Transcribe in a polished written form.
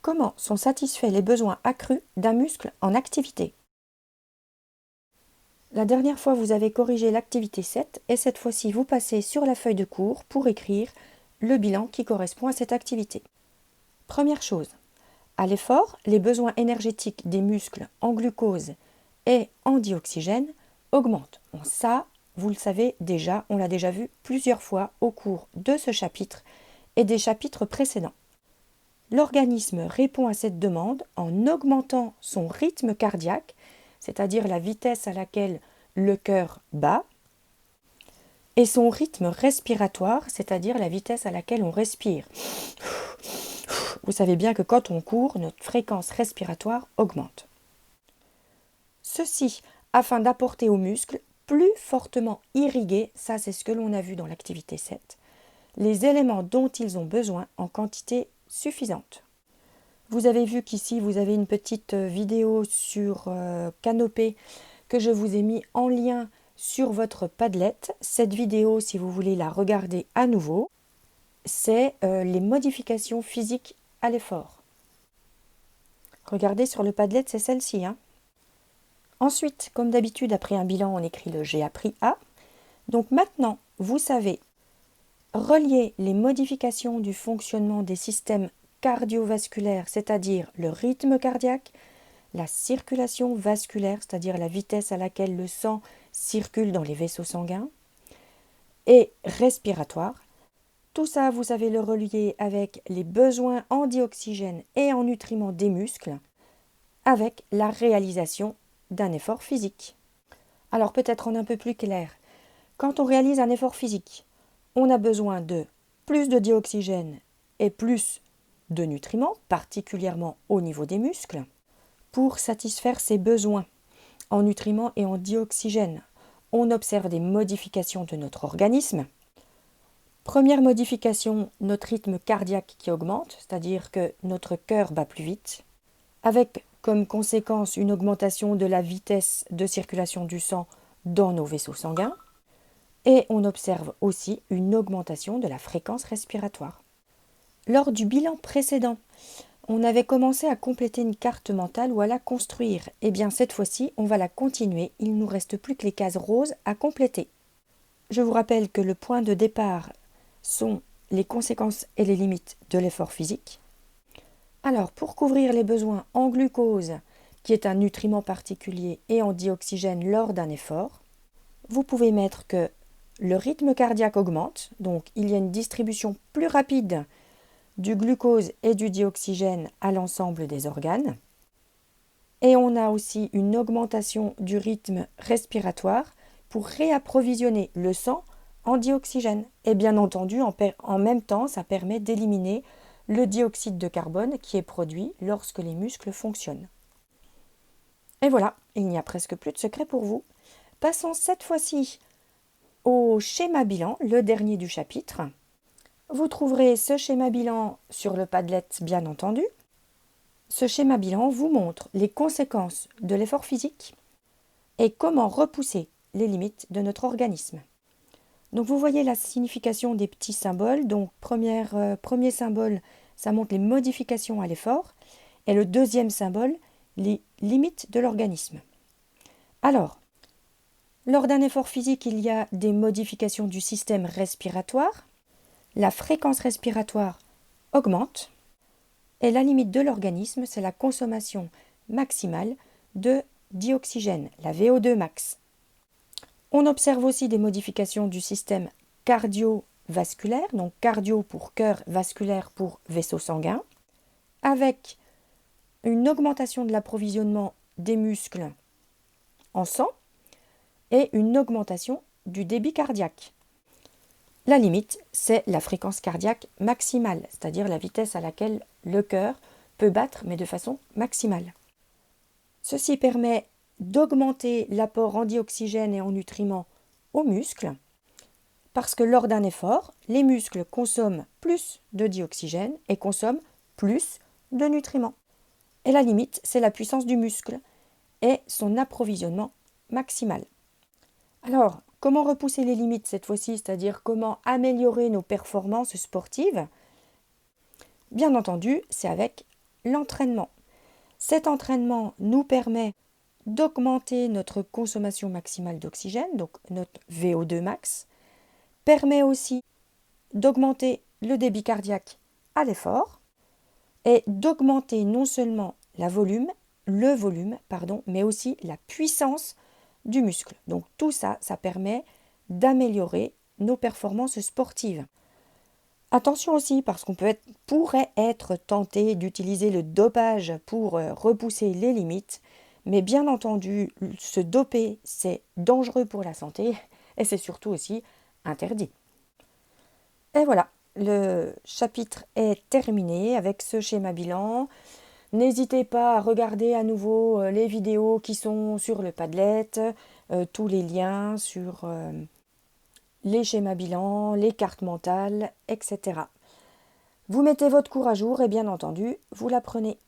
Comment sont satisfaits les besoins accrus d'un muscle en activité? La dernière fois, vous avez corrigé l'activité 7 et cette fois-ci, vous passez sur la feuille de cours pour écrire le bilan qui correspond à cette activité. Première chose, à l'effort, les besoins énergétiques des muscles en glucose et en dioxygène augmentent. Bon, ça, vous le savez déjà, on l'a déjà vu plusieurs fois au cours de ce chapitre et des chapitres précédents. L'organisme répond à cette demande en augmentant son rythme cardiaque, c'est-à-dire la vitesse à laquelle le cœur bat, et son rythme respiratoire, c'est-à-dire la vitesse à laquelle on respire. Vous savez bien que quand on court, notre fréquence respiratoire augmente. Ceci afin d'apporter aux muscles plus fortement irrigués, ça c'est ce que l'on a vu dans l'activité 7, les éléments dont ils ont besoin en quantité suffisante. Vous avez vu qu'ici, vous avez une petite vidéo sur Canopé que je vous ai mis en lien sur votre Padlet. Cette vidéo, si vous voulez la regarder à nouveau, c'est les modifications physiques à l'effort. Regardez sur le Padlet, c'est celle-ci. Ensuite, comme d'habitude, après un bilan, on écrit le J'ai appris à. Donc maintenant, vous savez relier les modifications du fonctionnement des systèmes cardiovasculaires, c'est-à-dire le rythme cardiaque, la circulation vasculaire, c'est-à-dire la vitesse à laquelle le sang circule dans les vaisseaux sanguins, et respiratoire. Tout ça, vous savez le relier avec les besoins en dioxygène et en nutriments des muscles, avec la réalisation d'un effort physique. Alors peut-être en un peu plus clair, quand on réalise un effort physique, on a besoin de plus de dioxygène et plus de nutriments, particulièrement au niveau des muscles, pour satisfaire ces besoins en nutriments et en dioxygène. On observe des modifications de notre organisme. Première modification, notre rythme cardiaque qui augmente, c'est-à-dire que notre cœur bat plus vite, avec comme conséquence une augmentation de la vitesse de circulation du sang dans nos vaisseaux sanguins. Et on observe aussi une augmentation de la fréquence respiratoire. Lors du bilan précédent, on avait commencé à compléter une carte mentale ou à la construire. Eh bien cette fois-ci, on va la continuer. Il ne nous reste plus que les cases roses à compléter. Je vous rappelle que le point de départ sont les conséquences et les limites de l'effort physique. Alors, pour couvrir les besoins en glucose, qui est un nutriment particulier, et en dioxygène lors d'un effort, vous pouvez mettre que le rythme cardiaque augmente, donc il y a une distribution plus rapide du glucose et du dioxygène à l'ensemble des organes. Et on a aussi une augmentation du rythme respiratoire pour réapprovisionner le sang en dioxygène. Et bien entendu, en même temps, ça permet d'éliminer le dioxyde de carbone qui est produit lorsque les muscles fonctionnent. Et voilà, il n'y a presque plus de secret pour vous. Passons cette fois-ci au schéma bilan, le dernier du chapitre. Vous trouverez ce schéma bilan sur le Padlet, bien entendu. Ce schéma bilan vous montre les conséquences de l'effort physique et comment repousser les limites de notre organisme. Donc vous voyez la signification des petits symboles. Donc premier symbole, ça montre les modifications à l'effort. Et le deuxième symbole, les limites de l'organisme. Alors, lors d'un effort physique, il y a des modifications du système respiratoire. La fréquence respiratoire augmente. Et la limite de l'organisme, c'est la consommation maximale de dioxygène, la VO2 max. On observe aussi des modifications du système cardiovasculaire, donc cardio pour cœur, vasculaire pour vaisseau sanguin, avec une augmentation de l'approvisionnement des muscles en sang et une augmentation du débit cardiaque. La limite, c'est la fréquence cardiaque maximale, c'est-à-dire la vitesse à laquelle le cœur peut battre, mais de façon maximale. Ceci permet d'augmenter l'apport en dioxygène et en nutriments aux muscles, parce que lors d'un effort, les muscles consomment plus de dioxygène et consomment plus de nutriments. Et la limite, c'est la puissance du muscle et son approvisionnement maximal. Alors, comment repousser les limites cette fois-ci, c'est-à-dire comment améliorer nos performances sportives? Bien entendu, c'est avec l'entraînement. Cet entraînement nous permet d'augmenter notre consommation maximale d'oxygène, donc notre VO2 max, permet aussi d'augmenter le débit cardiaque à l'effort et d'augmenter non seulement le volume, mais aussi la puissance du muscle. Donc tout ça, ça permet d'améliorer nos performances sportives. Attention aussi, parce qu'on pourrait être tenté d'utiliser le dopage pour repousser les limites, mais bien entendu, se doper, c'est dangereux pour la santé et c'est surtout aussi interdit. Et voilà, le chapitre est terminé avec ce schéma bilan. N'hésitez pas à regarder à nouveau les vidéos qui sont sur le Padlet, tous les liens sur les schémas bilans, les cartes mentales, etc. Vous mettez votre cours à jour et bien entendu, vous l'apprenez.